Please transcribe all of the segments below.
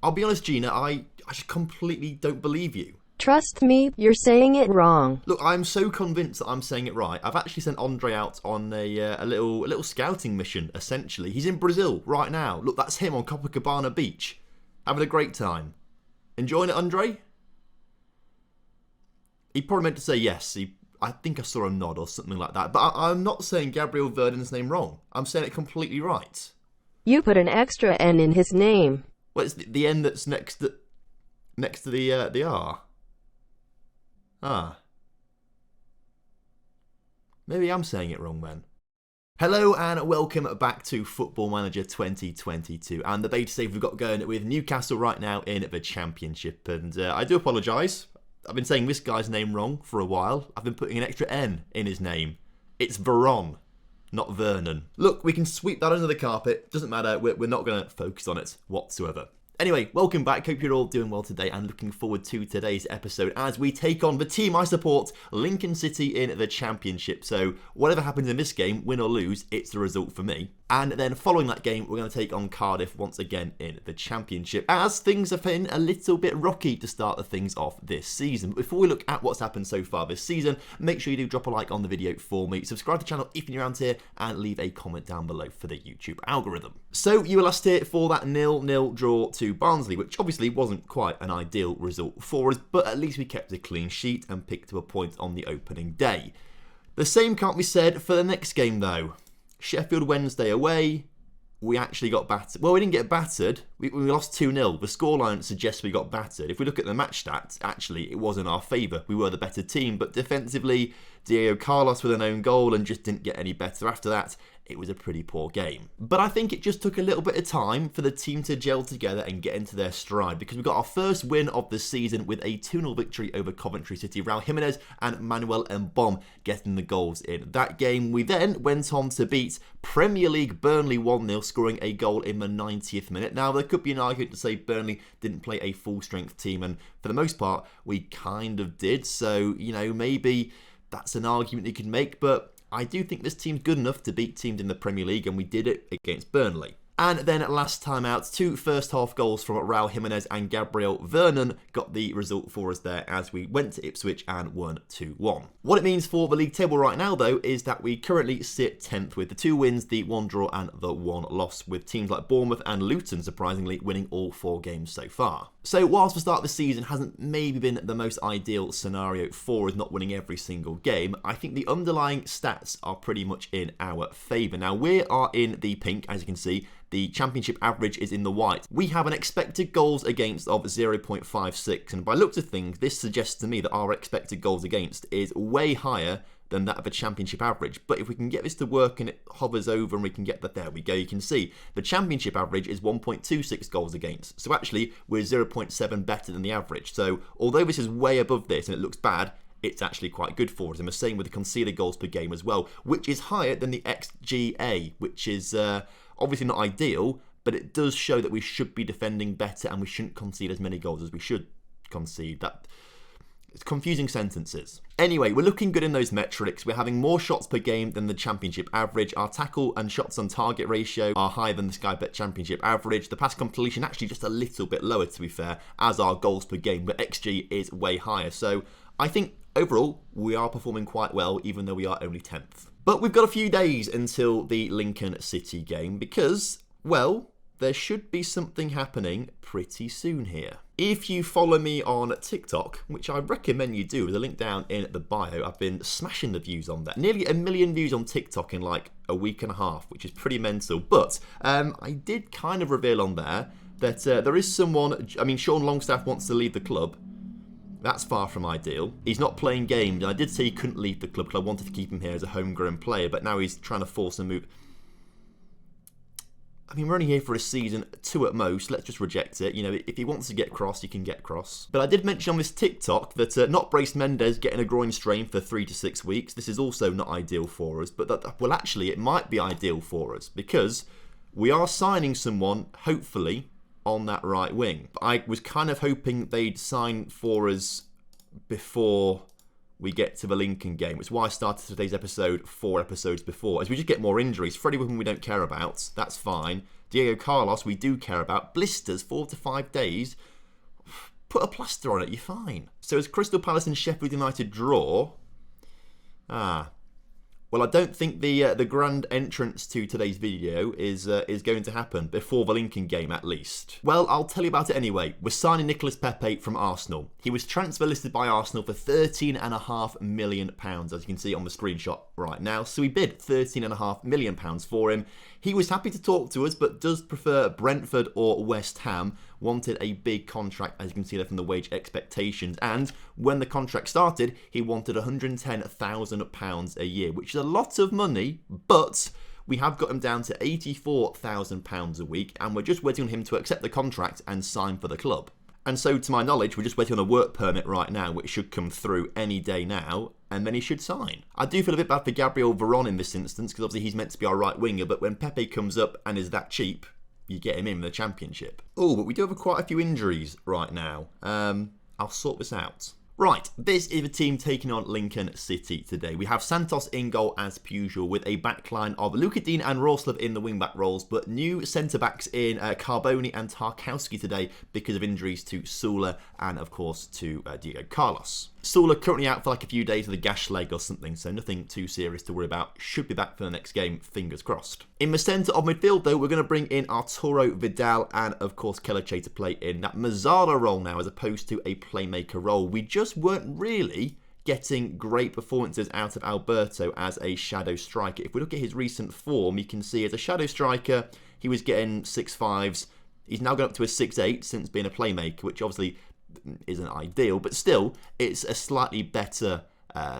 I'll be honest, Gina, I just completely don't believe you. Trust me, you're saying it wrong. Look, I'm so convinced that I'm saying it right. I've actually sent Andre out on a little scouting mission, essentially. He's in Brazil right now. Look, that's him on Copacabana Beach. Having a great time. Enjoying it, Andre? He probably meant to say yes. I think I saw a nod or something like that. But I'm not saying Gabriel Vernon's name wrong. I'm saying it completely right. You put an extra N in his name. Well, it's the N that's next to the R. Ah. Maybe I'm saying it wrong then. Hello and welcome back to Football Manager 2022 and the beta save we've got going with Newcastle right now in the Championship. And I do apologise. I've been saying this guy's name wrong for a while. I've been putting an extra N in his name. It's Veron, not Vernon. Look, we can sweep that under the carpet. Doesn't matter. We're not going to focus on it whatsoever. Anyway, welcome back. Hope you're all doing well today and looking forward to today's episode as we take on the team I support, Lincoln City, in the Championship. So whatever happens in this game, win or lose, it's the result for me. And then following that game, we're going to take on Cardiff once again in the Championship, as things have been a little bit rocky to start the things off this season. But before we look at what's happened so far this season, make sure you do drop a like on the video for me, subscribe to the channel if you're around here, and leave a comment down below for the YouTube algorithm. So you were last here for that 0-0 draw to Barnsley, which obviously wasn't quite an ideal result for us, but at least we kept a clean sheet and picked up a point on the opening day. The same can't be said for the next game though. Sheffield Wednesday away, we actually got battered. Well, we didn't get battered. We lost 2-0. The scoreline suggests we got battered. If we look at the match stats, actually, it was in our favour. We were the better team, but defensively, Diego Carlos with an own goal and just didn't get any better after that. It was a pretty poor game. But I think it just took a little bit of time for the team to gel together and get into their stride, because we got our first win of the season with a 2-0 victory over Coventry City. Raul Jimenez and Manuel Mbom getting the goals in that game. We then went on to beat Premier League Burnley 1-0, scoring a goal in the 90th minute. Now, there could be an argument to say Burnley didn't play a full-strength team, and for the most part, we kind of did. So, you know, maybe that's an argument you could make, but I do think this team's good enough to beat teams in the Premier League, and we did it against Burnley. And then last time out, 2 first-half goals from Raul Jimenez and Gabriel Vernon got the result for us there as we went to Ipswich and won 2-1. What it means for the league table right now, though, is that we currently sit 10th with the 2 wins, the 1 draw and the 1 loss, with teams like Bournemouth and Luton, surprisingly, winning all 4 games so far. So whilst the start of the season hasn't maybe been the most ideal scenario for us not winning every single game, I think the underlying stats are pretty much in our favour. Now, we are in the pink, as you can see. The Championship average is in the white. We have an expected goals against of 0.56, and by looks of things, this suggests to me that our expected goals against is way higher than that of a Championship average. But if we can get this to work and it hovers over and we can get that, there we go, you can see the Championship average is 1.26 goals against. So actually, we're 0.7 better than the average. So although this is way above this and it looks bad, it's actually quite good for us. And the same with the conceded goals per game as well, which is higher than the XGA, which is obviously not ideal, but it does show that we should be defending better and we shouldn't concede as many goals as we should concede. It's confusing sentences. Anyway, we're looking good in those metrics. We're having more shots per game than the Championship average. Our tackle and shots on target ratio are higher than the Sky Bet Championship average. The pass completion actually just a little bit lower, to be fair, as our goals per game, but XG is way higher. So I think overall we are performing quite well, even though we are only 10th. But we've got a few days until the Lincoln City game because, well, there should be something happening pretty soon here. If you follow me on TikTok, which I recommend you do, there's a link down in the bio. I've been smashing the views on that. Nearly 1 million views on TikTok in like a week and a half, which is pretty mental. But I did kind of reveal on there that there is someone, I mean, Sean Longstaff wants to leave the club. That's far from ideal. He's not playing games, and I did say he couldn't leave the club because I wanted to keep him here as a homegrown player, but now he's trying to force a move. I mean, we're only here for a season, 2 at most. Let's just reject it. You know, if he wants to get cross, he can get cross. But I did mention on this TikTok that not Brace Mendes getting a groin strain for 3 to 6 weeks. This is also not ideal for us, but well, actually, it might be ideal for us because we are signing someone, hopefully, on that right wing. I was kind of hoping they'd sign for us before we get to the Lincoln game. It's why I started today's episode 4 episodes before, as we just get more injuries. Freddie Woodman we don't care about, that's fine. Diego Carlos we do care about. Blisters, 4 to 5 days. Put a plaster on it, you're fine. So as Crystal Palace and Sheffield United draw... Well, I don't think the grand entrance to today's video is going to happen before the Lincoln game, at least. Well, I'll tell you about it anyway. We're signing Nicolas Pepe from Arsenal. He was transfer listed by Arsenal for £13.5 million, as you can see on the screenshot right now. So we bid £13.5 million for him. He was happy to talk to us, but does prefer Brentford or West Ham. Wanted a big contract, as you can see there from the wage expectations. And when the contract started, he wanted £110,000 a year, which is a lot of money, but we have got him down to £84,000 a week, and we're just waiting on him to accept the contract and sign for the club. And so, to my knowledge, we're just waiting on a work permit right now, which should come through any day now, and then he should sign. I do feel a bit bad for Gabriel Veron in this instance, because obviously he's meant to be our right winger, but when Pepe comes up and is that cheap, you get him in the Championship. Oh, but we do have quite a few injuries right now. I'll sort this out. Right, this is the team taking on Lincoln City today. We have Santos in goal as per usual, with a backline of Luka Dean and Rorslev in the wing-back roles, but new centre-backs in Carboni and Tarkowski today because of injuries to Sula and, of course, to Diego Carlos. Sula currently out for like a few days with a gash leg or something, so nothing too serious to worry about. Should be back for the next game, fingers crossed. In the centre of midfield, though, we're going to bring in Arturo Vidal and, of course, Kelechi to play in that Mazzara role now, as opposed to a playmaker role. We just weren't really getting great performances out of Alberto as a shadow striker. If we look at his recent form, you can see as a shadow striker, he was getting 6.5s. He's now gone up to a 6.8 since being a playmaker, which obviously isn't ideal, but still, it's a slightly better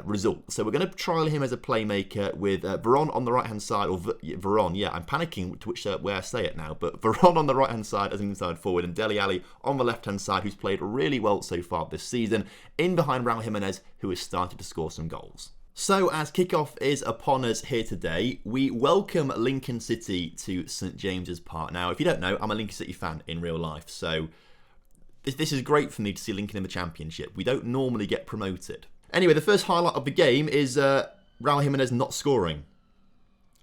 result. So we're going to trial him as a playmaker with Veron on the right-hand side, or Veron, yeah, I'm panicking to which way I say it now, but Veron on the right-hand side as an inside forward, and Dele Alli on the left-hand side, who's played really well so far this season, in behind Raul Jimenez, who has started to score some goals. So, as kickoff is upon us here today, we welcome Lincoln City to St James's Park. Now, if you don't know, I'm a Lincoln City fan in real life, so this is great for me to see Lincoln in the Championship. We don't normally get promoted. Anyway, the first highlight of the game is Raul Jimenez not scoring.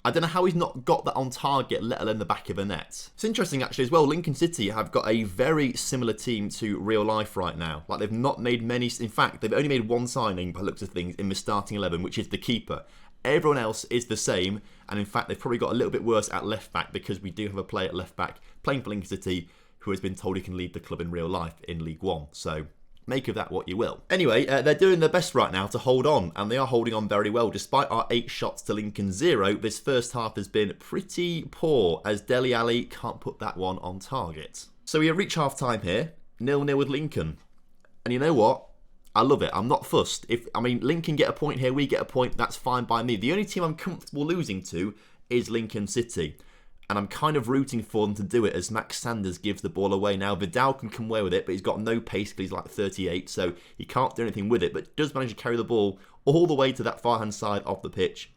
I don't know how he's not got that on target, let alone the back of the net. It's interesting actually as well, Lincoln City have got a very similar team to real life right now. Like they've not made many, in fact, they've only made one signing by the looks of things in the starting 11, which is the keeper. Everyone else is the same, and in fact they've probably got a little bit worse at left back because we do have a player at left back playing for Lincoln City who has been told he can leave the club in real life in League One. So make of that what you will. Anyway, they're doing their best right now to hold on, and they are holding on very well. Despite our 8 shots to Lincoln 0, this first half has been pretty poor, as Dele Alli can't put that one on target. So we reach half time here, 0-0 with Lincoln. And you know what? I love it. I'm not fussed. Lincoln get a point here, we get a point, that's fine by me. The only team I'm comfortable losing to is Lincoln City. And I'm kind of rooting for them to do it as Max Sanders gives the ball away. Now, Vidal can come away with it, but he's got no pace because he's like 38, so he can't do anything with it, but does manage to carry the ball all the way to that far-hand side of the pitch.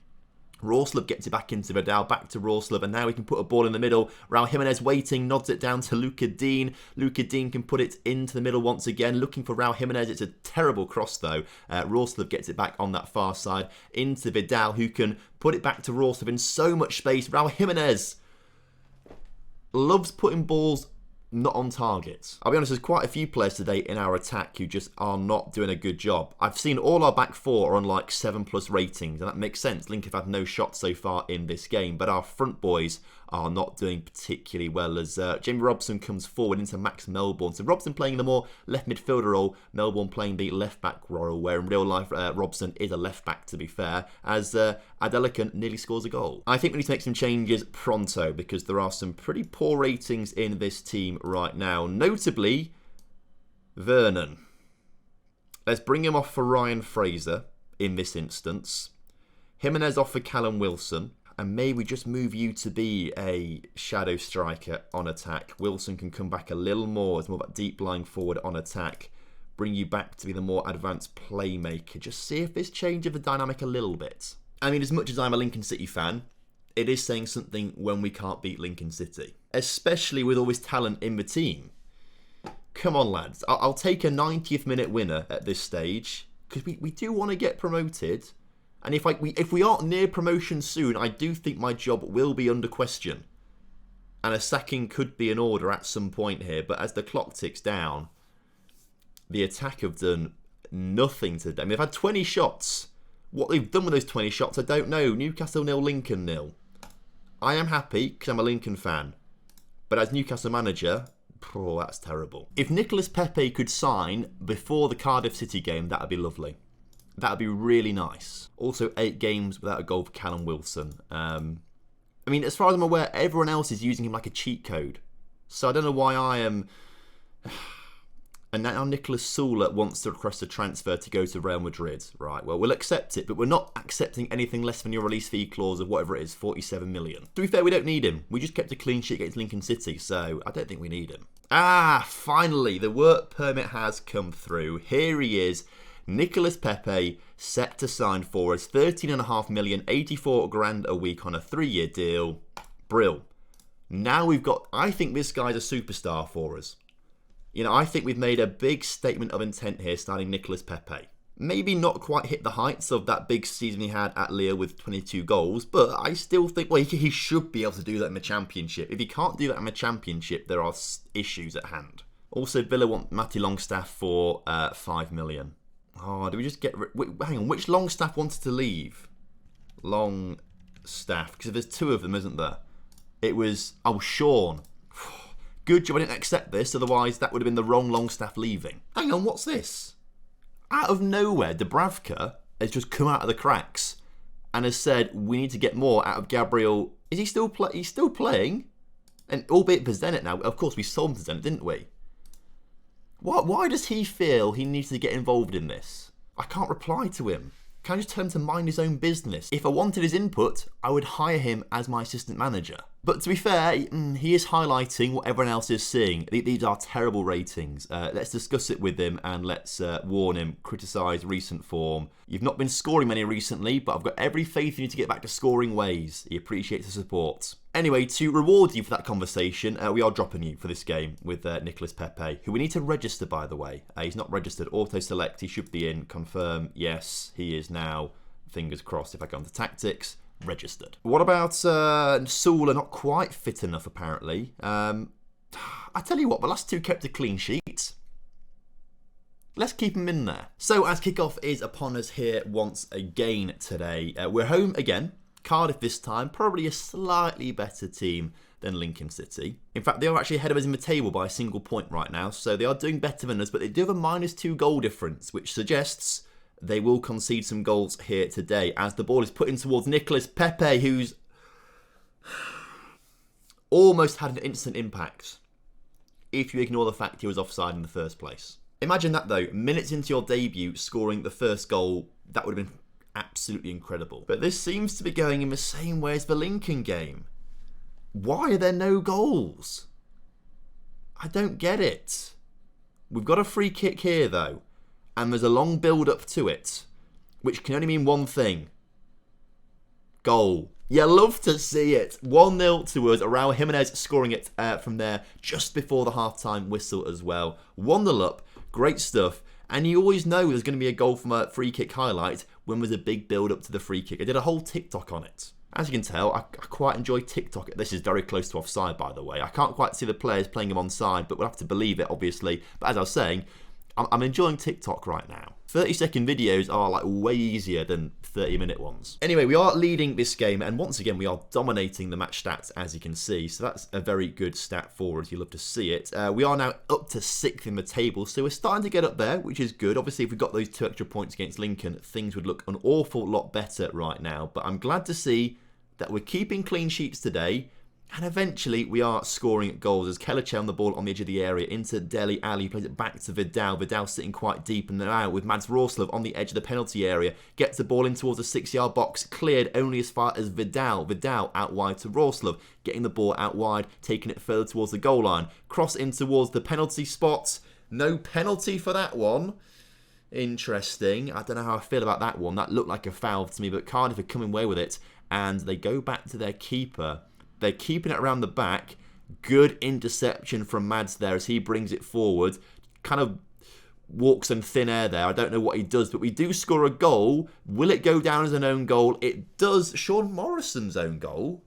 Rorslev gets it back into Vidal, back to Rorslev, and now he can put a ball in the middle. Raul Jimenez waiting, nods it down to Luka Dean. Luka Dean can put it into the middle once again, looking for Raul Jimenez. It's a terrible cross, though. Rorslev gets it back on that far side into Vidal, who can put it back to Rorslev in so much space. Raul Jimenez loves putting balls not on target. I'll be honest, there's quite a few players today in our attack who just are not doing a good job. I've seen all our back four are on like 7+ ratings, and that makes sense. Lincoln have had no shots so far in this game, but our front boys are not doing particularly well as Jamie Robson comes forward into Max Melbourne. So Robson playing the more left midfielder role, Melbourne playing the left back role, where in real life Robson is a left back, to be fair, as Adelican nearly scores a goal. I think we need to make some changes pronto because there are some pretty poor ratings in this team right now, notably Vernon. Let's bring him off for Ryan Fraser in this instance. Jimenez off for Callum Wilson. And maybe just move you to be a shadow striker on attack. Wilson can come back a little more. It's more about deep lying forward on attack. Bring you back to be the more advanced playmaker. Just see if this changes the dynamic a little bit. I mean, as much as I'm a Lincoln City fan, it is saying something when we can't beat Lincoln City. Especially with all this talent in the team. Come on, lads. I'll take a 90th minute winner at this stage. because we do want to get promoted. And if we aren't near promotion soon, I do think my job will be under question. And a sacking could be in order at some point here. But as the clock ticks down, the attack have done nothing today. I mean, they've had 20 shots. What they've done with those 20 shots, I don't know. Newcastle 0, Lincoln 0. I am happy because I'm a Lincoln fan. But as Newcastle manager, oh, that's terrible. If Nicolas Pepe could sign before the Cardiff City game, that would be lovely. That would be really nice. Also, 8 games without a goal for Callum Wilson. I mean, as far as I'm aware, everyone else is using him like a cheat code. So I don't know why I am... And now Nicolas Sula wants to request a transfer to go to Real Madrid. Right, well, we'll accept it, but we're not accepting anything less than your release fee clause of whatever it is, 47 million. To be fair, we don't need him. We just kept a clean sheet against Lincoln City, so I don't think we need him. Finally, the work permit has come through. Here he is. Nicolas Pepe, set to sign for us, 13.5 million, 84 grand a week on a 3-year deal. Brill. Now we've got, I think this guy's a superstar for us. You know, I think we've made a big statement of intent here, signing Nicolas Pepe. Maybe not quite hit the heights of that big season he had at Lille with 22 goals, but I still think, well, he should be able to do that in the Championship. If he can't do that in the Championship, there are issues at hand. Also, Villa want Matty Longstaff for 5 million. Oh, do we just get... Hang on, which Longstaff wanted to leave? Longstaff, because there's 2 of them, isn't there? It was... Oh, Sean. Good job I didn't accept this, otherwise that would have been the wrong Longstaff leaving. Hang on, what's this? Out of nowhere, Dubravka has just come out of the cracks and has said, we need to get more out of Gabriel. Is he still He's still playing? And albeit for Zenit now. Of course, we sold him to Zenit, didn't we? Why does he feel he needs to get involved in this? I can't reply to him. Can I just tell him to mind his own business? If I wanted his input, I would hire him as my assistant manager. But to be fair, he is highlighting what everyone else is seeing. These are terrible ratings. Let's discuss it with him and let's warn him, criticise recent form. You've not been scoring many recently, but I've got every faith in you to get back to scoring ways. He appreciates the support. Anyway, to reward you for that conversation, we are dropping you for this game with Nicolas Pepe, who we need to register, by the way. He's not registered. Auto-select, he should be in. Confirm, yes, he is now. Fingers crossed if I go on to tactics. Registered. What about Sula? Not quite fit enough, apparently. I tell you what, the last 2 kept a clean sheet. Let's keep them in there. So, as kickoff is upon us here once again today, we're home again. Cardiff this time, probably a slightly better team than Lincoln City. In fact, they are actually ahead of us in the table by a single point right now, so they are doing better than us, but they do have a -2 goal difference, which suggests they will concede some goals here today as the ball is put in towards Nicolas Pepe, who's almost had an instant impact if you ignore the fact he was offside in the first place. Imagine that though, minutes into your debut scoring the first goal, that would have been absolutely incredible. But this seems to be going in the same way as the Lincoln game. Why are there no goals? I don't get it. We've got a free kick here though. And there's a long build-up to it, which can only mean one thing. Goal. You love to see it. 1-0 to us. Raul Jimenez scoring it from there just before the half-time whistle as well. 1-0 up. Great stuff. And you always know there's going to be a goal from a free kick highlight when there's a big build-up to the free kick. I did a whole TikTok on it. As you can tell, I quite enjoy TikTok. This is very close to offside, by the way. I can't quite see the players playing him onside, but we'll have to believe it, obviously. But as I was saying, I'm enjoying TikTok right now. 30-second videos are like way easier than 30-minute ones. Anyway, we are leading this game, and once again, we are dominating the match stats, as you can see. So that's a very good stat for us. You love to see it. We are now up to 6th in the table, so we're starting to get up there, which is good. Obviously, if we got those 2 extra points against Lincoln, things would look an awful lot better right now. But I'm glad to see that we're keeping clean sheets today. And eventually we are scoring goals as Kelleche on the ball on the edge of the area into Dele Alli, plays it back to Vidal. Vidal sitting quite deep and now with Mads Roslov on the edge of the penalty area. Gets the ball in towards the 6-yard box, cleared only as far as Vidal. Vidal out wide to Roslov, getting the ball out wide, taking it further towards the goal line. Cross in towards the penalty spot. No penalty for that one. Interesting. I don't know how I feel about that one. That looked like a foul to me, but Cardiff are coming away with it and they go back to their keeper. They're keeping it around the back. Good interception from Mads there as he brings it forward. Kind of walks on thin air there. I don't know what he does, but we do score a goal. Will it go down as an own goal? It does. Sean Morrison's own goal.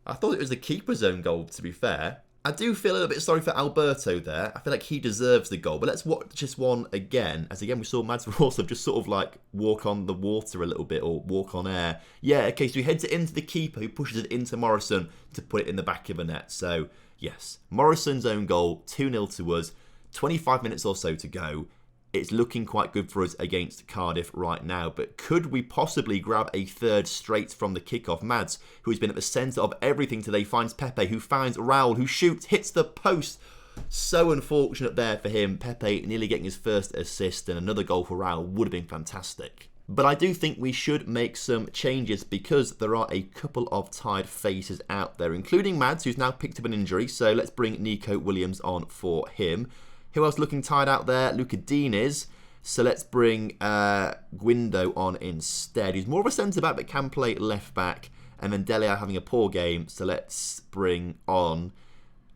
I thought it was the keeper's own goal, to be fair. I do feel a little bit sorry for Alberto there. I feel like he deserves the goal. But let's watch this one again. As again, we saw Mads Rorsov just sort of like walk on the water a little bit, or walk on air. Yeah, okay, so he heads it into the keeper, who pushes it into Morrison to put it in the back of the net. So, yes, Morrison's own goal, 2-0 to us. 25 minutes or so to go. It's looking quite good for us against Cardiff right now, but could we possibly grab a third straight from the kickoff? Mads, who has been at the centre of everything today, finds Pepe, who finds Raul, who shoots, hits the post. So unfortunate there for him. Pepe nearly getting his first assist, and another goal for Raul would have been fantastic. But I do think we should make some changes because there are a couple of tired faces out there, including Mads, who's now picked up an injury, so let's bring Nico Williams on for him. Who else looking tired out there? Luca Dean is. So let's bring Guindo on instead. He's more of a centre-back but can play left-back. And then Delia having a poor game. So let's bring on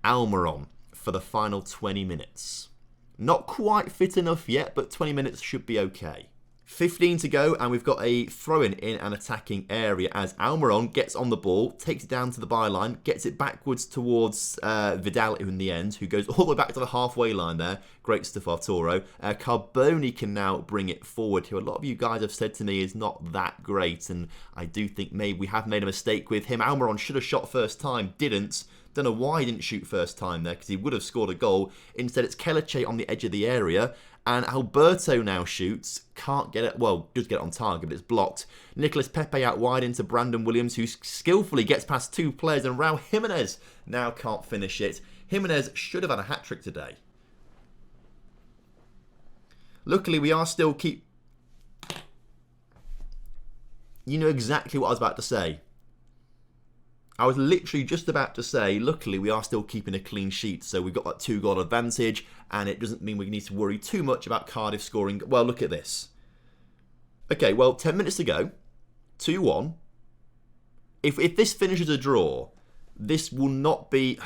Almiron for the final 20 minutes. Not quite fit enough yet, but 20 minutes should be okay. 15 to go, and we've got a throw-in in an attacking area as Almiron gets on the ball, takes it down to the byline, gets it backwards towards Vidal in the end, who goes all the way back to the halfway line there. Great stuff, Arturo. Carboni can now bring it forward, who a lot of you guys have said to me is not that great, and I do think maybe we have made a mistake with him. Almiron should have shot first time, didn't. Don't know why he didn't shoot first time there, because he would have scored a goal. Instead, it's Kelechi on the edge of the area. And Alberto now shoots. Can't get it. Well, does get it on target, but it's blocked. Nicolas Pepe out wide into Brandon Williams, who skillfully gets past two players. And Raul Jimenez now can't finish it. Jimenez should have had a hat-trick today. Luckily, we are still You know exactly what I was about to say. I was literally just about to say, luckily, we are still keeping a clean sheet. So we've got that 2-goal advantage, and it doesn't mean we need to worry too much about Cardiff scoring. Well, look at this. Okay, well, 10 minutes to go. 2-1. If this finishes a draw, this will not be...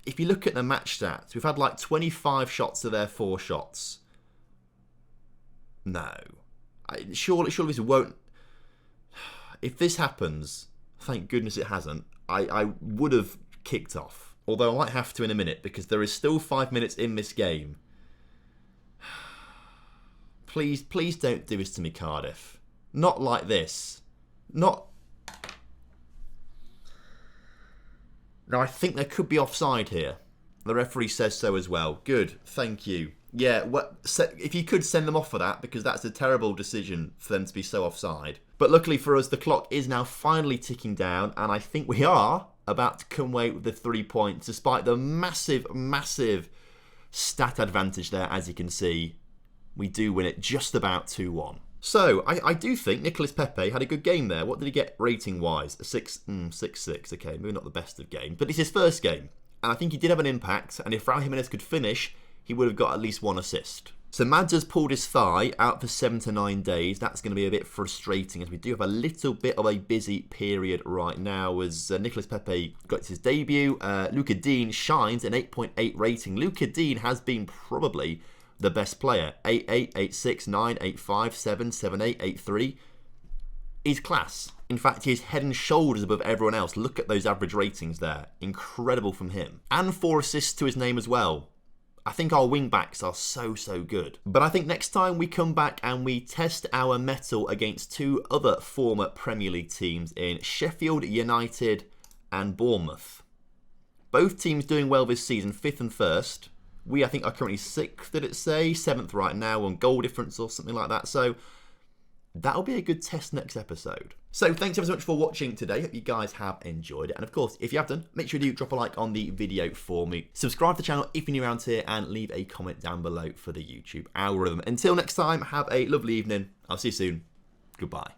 If you look at the match stats, we've had like 25 shots to their 4 shots. No. Surely this won't... If this happens, thank goodness it hasn't, I would have kicked off. Although I might have to in a minute, because there is still 5 minutes in this game. Please don't do this to me, Cardiff. Not like this. Not... Now, I think there could be offside here. The referee says so as well. Good, thank you. Yeah, if you could send them off for that, because that's a terrible decision for them to be so offside. But luckily for us, the clock is now finally ticking down, and I think we are about to come away with the 3 points, despite the massive, massive stat advantage there, as you can see. We do win it just about 2-1. So, I do think Nicolas Pepe had a good game there. What did he get rating-wise? A 6.6. Okay, maybe not the best of games, but it's his first game. And I think he did have an impact, and if Raul Jimenez could finish, he would have got at least 1 assist. So Mads has pulled his thigh out for 7 to 9 days. That's going to be a bit frustrating, as we do have a little bit of a busy period right now, as Nicolas Pepe got his debut. Luca Dean shines an 8.8 rating. Luca Dean has been probably the best player. 8.8, 8.6, 9, 8.5, 7, 7.8, 8.3. He's class. In fact, he's head and shoulders above everyone else. Look at those average ratings there. Incredible from him. And 4 assists to his name as well. I think our wing-backs are so good. But I think next time we come back and we test our mettle against 2 other former Premier League teams in Sheffield United and Bournemouth. Both teams doing well this season, 5th and 1st. We, I think, are currently 6th, did it say? 7th right now on goal difference or something like that. So that'll be a good test next episode. So thanks ever so much for watching today. Hope you guys have enjoyed it. And of course, if you have done, make sure you drop a like on the video for me. Subscribe to the channel if you're new around here, and leave a comment down below for the YouTube algorithm. Until next time, have a lovely evening. I'll see you soon. Goodbye.